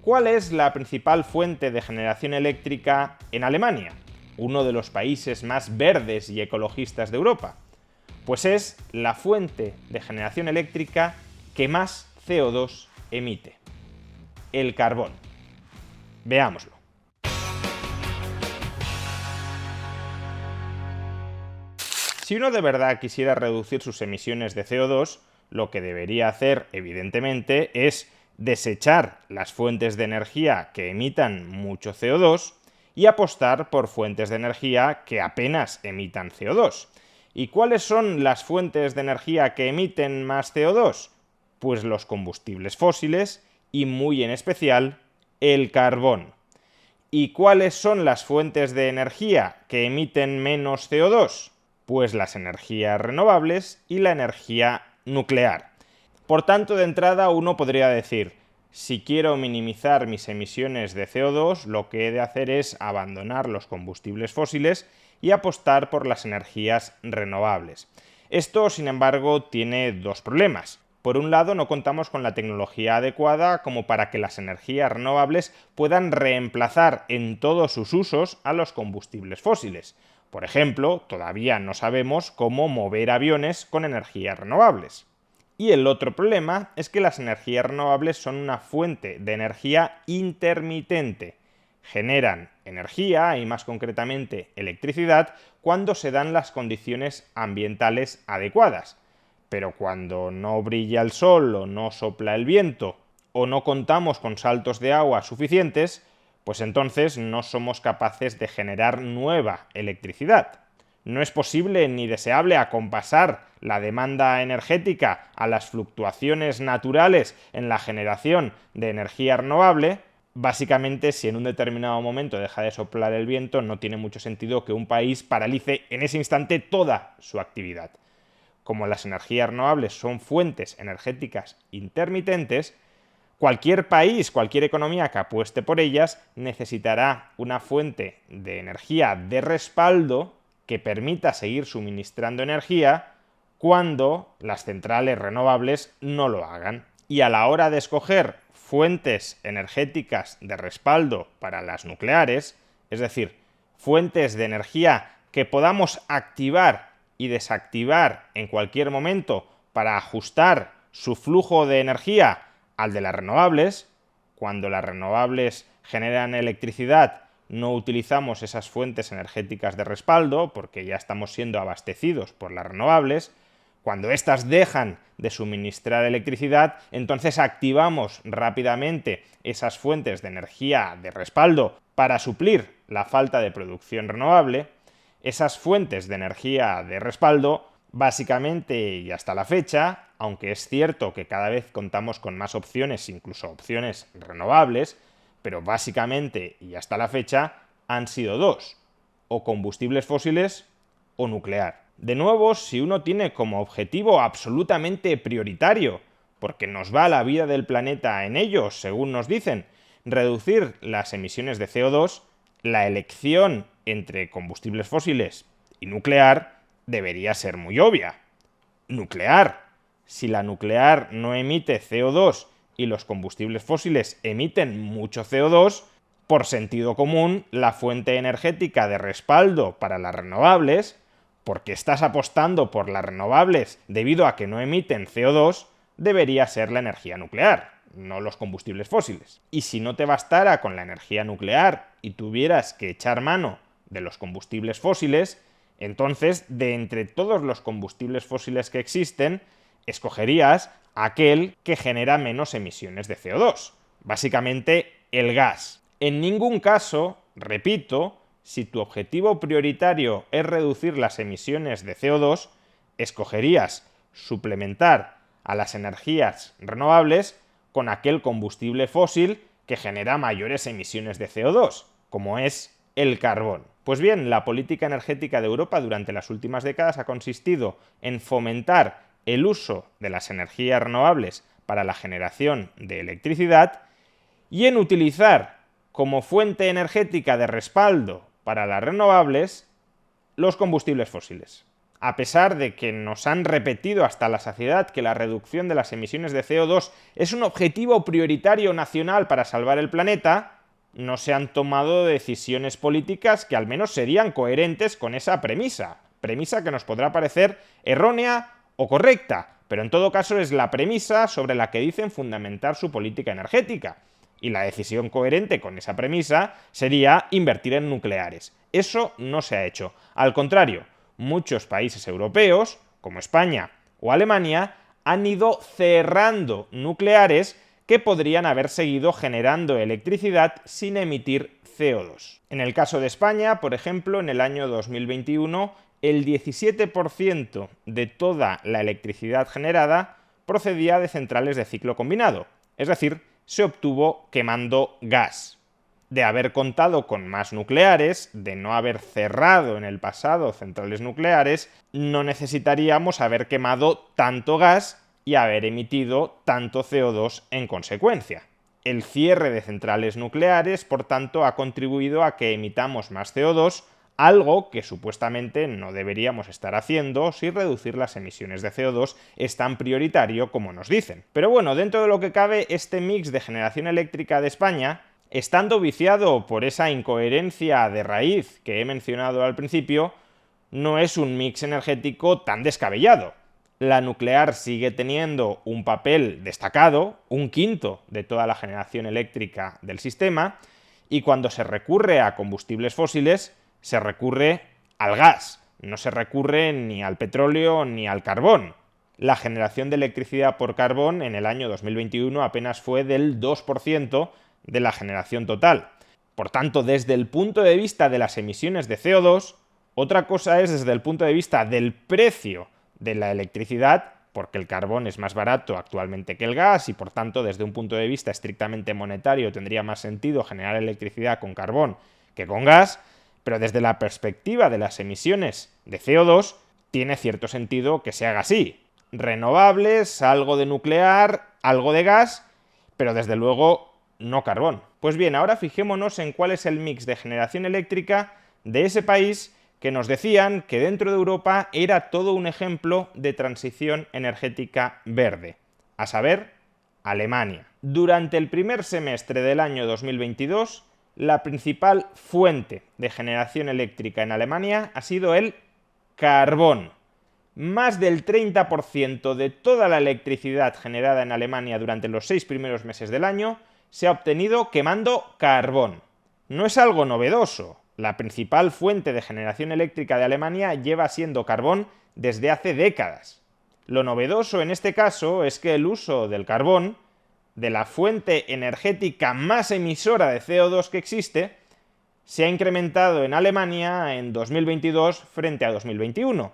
¿Cuál es la principal fuente de generación eléctrica en Alemania, uno de los países más verdes y ecologistas de Europa? Pues es la fuente de generación eléctrica que más CO2 emite: el carbón. Veámoslo. Si uno de verdad quisiera reducir sus emisiones de CO2, lo que debería hacer, evidentemente, es desechar las fuentes de energía que emitan mucho CO2 y apostar por fuentes de energía que apenas emitan CO2. ¿Y cuáles son las fuentes de energía que emiten más CO2? Pues los combustibles fósiles y, muy en especial, el carbón. ¿Y cuáles son las fuentes de energía que emiten menos CO2? Pues las energías renovables y la energía nuclear. Por tanto, de entrada uno podría decir: si quiero minimizar mis emisiones de CO2, lo que he de hacer es abandonar los combustibles fósiles y apostar por las energías renovables. Esto, sin embargo, tiene dos problemas. Por un lado, no contamos con la tecnología adecuada como para que las energías renovables puedan reemplazar en todos sus usos a los combustibles fósiles. Por ejemplo, todavía no sabemos cómo mover aviones con energías renovables. Y el otro problema es que las energías renovables son una fuente de energía intermitente. Generan energía, y más concretamente electricidad, cuando se dan las condiciones ambientales adecuadas. Pero cuando no brilla el sol o no sopla el viento o no contamos con saltos de agua suficientes, pues entonces no somos capaces de generar nueva electricidad. No es posible ni deseable acompasar la demanda energética a las fluctuaciones naturales en la generación de energía renovable. Básicamente, si en un determinado momento deja de soplar el viento, no tiene mucho sentido que un país paralice en ese instante toda su actividad. Como las energías renovables son fuentes energéticas intermitentes, cualquier país, cualquier economía que apueste por ellas necesitará una fuente de energía de respaldo que permita seguir suministrando energía cuando las centrales renovables no lo hagan. Y a la hora de escoger fuentes energéticas de respaldo para las nucleares, es decir, fuentes de energía que podamos activar y desactivar en cualquier momento para ajustar su flujo de energía al de las renovables, cuando las renovables generan electricidad, no utilizamos esas fuentes energéticas de respaldo porque ya estamos siendo abastecidos por las renovables. Cuando éstas dejan de suministrar electricidad, entonces activamos rápidamente esas fuentes de energía de respaldo para suplir la falta de producción renovable. Esas fuentes de energía de respaldo, básicamente y hasta la fecha, aunque es cierto que cada vez contamos con más opciones, incluso opciones renovables, pero básicamente y hasta la fecha han sido dos: o combustibles fósiles o nuclear. De nuevo, si uno tiene como objetivo absolutamente prioritario, porque nos va la vida del planeta en ellos, según nos dicen, reducir las emisiones de CO2, la elección entre combustibles fósiles y nuclear debería ser muy obvia. Nuclear. Si la nuclear no emite CO2 y los combustibles fósiles emiten mucho CO2, por sentido común, la fuente energética de respaldo para las renovables, porque estás apostando por las renovables debido a que no emiten CO2, debería ser la energía nuclear, no los combustibles fósiles. Y si no te bastara con la energía nuclear y tuvieras que echar mano de los combustibles fósiles, entonces, de entre todos los combustibles fósiles que existen, escogerías aquel que genera menos emisiones de CO2, básicamente el gas. En ningún caso, repito, si tu objetivo prioritario es reducir las emisiones de CO2, escogerías suplementar a las energías renovables con aquel combustible fósil que genera mayores emisiones de CO2, como es el carbón. Pues bien, la política energética de Europa durante las últimas décadas ha consistido en fomentar el uso de las energías renovables para la generación de electricidad y en utilizar como fuente energética de respaldo para las renovables los combustibles fósiles. a pesar de que nos han repetido hasta la saciedad que la reducción de las emisiones de CO2 es un objetivo prioritario nacional para salvar el planeta, no se han tomado decisiones políticas que al menos serían coherentes con esa premisa que nos podrá parecer errónea o correcta, pero en todo caso es la premisa sobre la que dicen fundamentar su política energética. Y la decisión coherente con esa premisa sería invertir en nucleares. Eso no se ha hecho. Al contrario, muchos países europeos, como España o Alemania, han ido cerrando nucleares que podrían haber seguido generando electricidad sin emitir CO2. En el caso de España, por ejemplo, en el año 2021, el 17% de toda la electricidad generada procedía de centrales de ciclo combinado, es decir, se obtuvo quemando gas. De haber contado con más nucleares, de no haber cerrado en el pasado centrales nucleares, no necesitaríamos haber quemado tanto gas y haber emitido tanto CO2 en consecuencia. El cierre de centrales nucleares, por tanto, ha contribuido a que emitamos más CO2, algo que supuestamente no deberíamos estar haciendo si reducir las emisiones de CO2 es tan prioritario como nos dicen. Pero bueno, dentro de lo que cabe, este mix de generación eléctrica de España, estando viciado por esa incoherencia de raíz que he mencionado al principio, no es un mix energético tan descabellado. La nuclear sigue teniendo un papel destacado, 1/5 de toda la generación eléctrica del sistema, y cuando se recurre a combustibles fósiles, se recurre al gas, no se recurre ni al petróleo ni al carbón. La generación de electricidad por carbón en el año 2021 apenas fue del 2% de la generación total. Por tanto, desde el punto de vista de las emisiones de CO2, otra cosa es desde el punto de vista del precio de la electricidad, porque el carbón es más barato actualmente que el gas y por tanto desde un punto de vista estrictamente monetario tendría más sentido generar electricidad con carbón que con gas, pero desde la perspectiva de las emisiones de CO2 tiene cierto sentido que se haga así. Renovables, algo de nuclear, algo de gas, pero desde luego no carbón. Pues bien, ahora fijémonos en cuál es el mix de generación eléctrica de ese país que nos decían que dentro de Europa era todo un ejemplo de transición energética verde, a saber, Alemania. Durante el primer semestre del año 2022, la principal fuente de generación eléctrica en Alemania ha sido el carbón. Más del 30% de toda la electricidad generada en Alemania durante los 6 primeros meses del año se ha obtenido quemando carbón. No es algo novedoso. La principal fuente de generación eléctrica de Alemania lleva siendo carbón desde hace décadas. Lo novedoso en este caso es que el uso del carbón, de la fuente energética más emisora de CO2 que existe, se ha incrementado en Alemania en 2022 frente a 2021.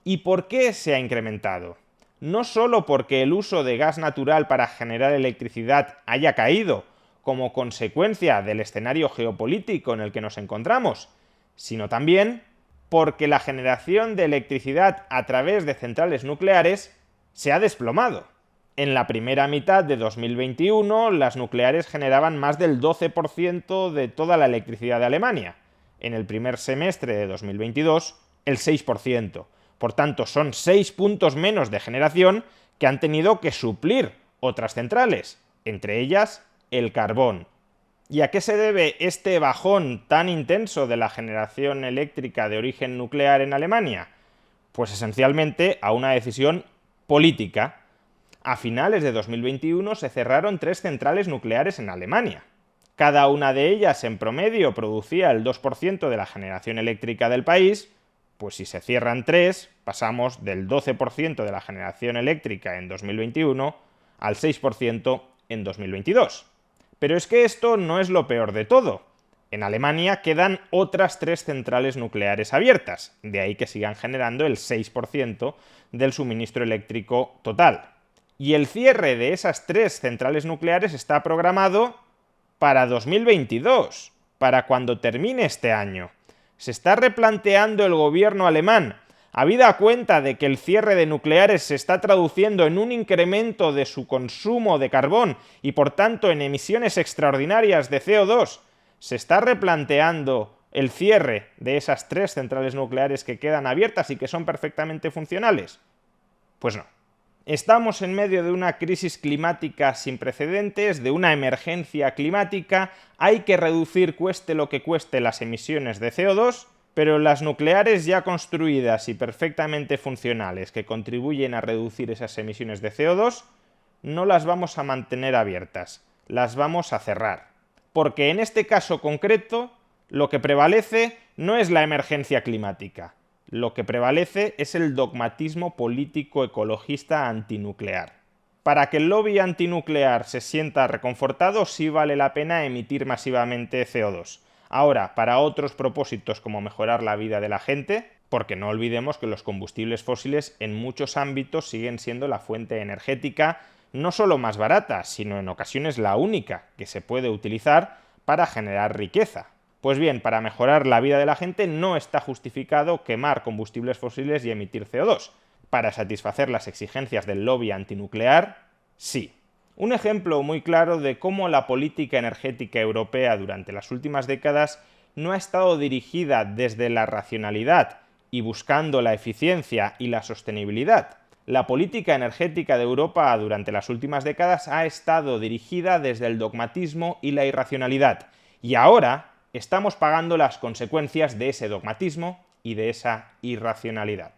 ¿Y por qué se ha incrementado? No solo porque el uso de gas natural para generar electricidad haya caído como consecuencia del escenario geopolítico en el que nos encontramos, sino también porque la generación de electricidad a través de centrales nucleares se ha desplomado. En la primera mitad de 2021, las nucleares generaban más del 12% de toda la electricidad de Alemania. En el primer semestre de 2022, el 6%. Por tanto, son 6 puntos menos de generación que han tenido que suplir otras centrales, entre ellas el carbón. ¿Y a qué se debe este bajón tan intenso de la generación eléctrica de origen nuclear en Alemania? Pues esencialmente a una decisión política. A finales de 2021 se cerraron 3 centrales nucleares en Alemania. Cada una de ellas en promedio producía el 2% de la generación eléctrica del país. Pues si se cierran 3, pasamos del 12% de la generación eléctrica en 2021 al 6% en 2022. Pero es que esto no es lo peor de todo. En Alemania quedan otras 3 centrales nucleares abiertas, de ahí que sigan generando el 6% del suministro eléctrico total. Y el cierre de esas 3 centrales nucleares está programado para 2022, para cuando termine este año. Se está replanteando el gobierno alemán, habida cuenta de que el cierre de nucleares se está traduciendo en un incremento de su consumo de carbón y por tanto en emisiones extraordinarias de CO2, se está replanteando el cierre de esas 3 centrales nucleares que quedan abiertas y que son perfectamente funcionales? Pues no. Estamos en medio de una crisis climática sin precedentes, de una emergencia climática, hay que reducir cueste lo que cueste las emisiones de CO2, pero las nucleares ya construidas y perfectamente funcionales que contribuyen a reducir esas emisiones de CO2, no las vamos a mantener abiertas, las vamos a cerrar. Porque en este caso concreto, lo que prevalece no es la emergencia climática. Lo que prevalece es el dogmatismo político ecologista antinuclear. Para que el lobby antinuclear se sienta reconfortado, sí vale la pena emitir masivamente CO2. Ahora, para otros propósitos como mejorar la vida de la gente, porque no olvidemos que los combustibles fósiles en muchos ámbitos siguen siendo la fuente energética no solo más barata, sino en ocasiones la única que se puede utilizar para generar riqueza. Pues bien, para mejorar la vida de la gente no está justificado quemar combustibles fósiles y emitir CO2. Para satisfacer las exigencias del lobby antinuclear, sí. Un ejemplo muy claro de cómo la política energética europea durante las últimas décadas no ha estado dirigida desde la racionalidad y buscando la eficiencia y la sostenibilidad. La política energética de Europa durante las últimas décadas ha estado dirigida desde el dogmatismo y la irracionalidad. Y ahora estamos pagando las consecuencias de ese dogmatismo y de esa irracionalidad.